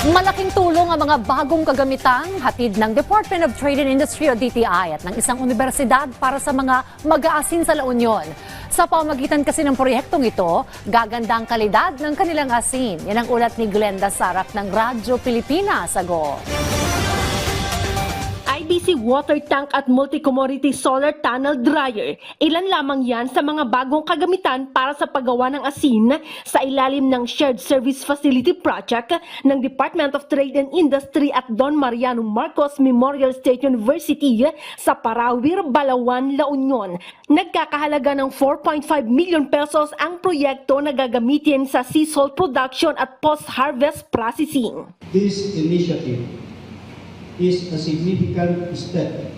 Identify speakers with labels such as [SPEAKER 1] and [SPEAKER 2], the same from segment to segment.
[SPEAKER 1] Malaking tulong ang mga bagong kagamitang hatid ng Department of Trade and Industry o DTI at ng isang universidad para sa mga mag-aasin sa La Union. Sa pamagitan kasi ng proyektong ito, gaganda ang kalidad ng kanilang asin. Yan ang ulat ni Glenda Sarak ng Radyo Pilipinas. Ago.
[SPEAKER 2] IBC water tank at multi-commodity solar tunnel dryer. Ilan lamang yan sa mga bagong kagamitan para sa paggawa ng asin sa ilalim ng Shared Service Facility Project ng Department of Trade and Industry at Don Mariano Marcos Memorial State University sa Parawir, Balawan, La Union. Nagkakahalaga ng 4.5 million pesos ang proyekto na gagamitin sa sea salt production at post-harvest processing.
[SPEAKER 3] This initiative is a significant step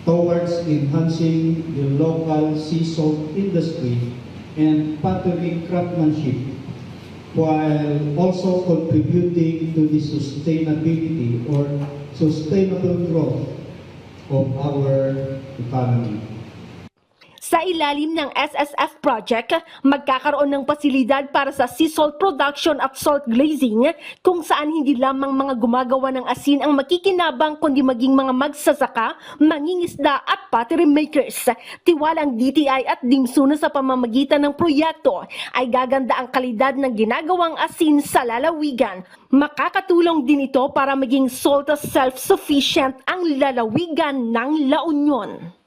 [SPEAKER 3] towards enhancing the local sea salt industry and pottery craftsmanship, while also contributing to the sustainability or sustainable growth of our economy.
[SPEAKER 2] Sa ilalim ng SSF project, magkakaroon ng pasilidad para sa sea salt production at salt glazing kung saan hindi lamang mga gumagawa ng asin ang makikinabang kundi maging mga magsasaka, mangingisda at pottery makers. Tiwalang DTI at DIMSU na sa pamamagitan ng proyekto ay gaganda ang kalidad ng ginagawang asin sa lalawigan. Makakatulong din ito para maging salt self-sufficient ang lalawigan ng La Union.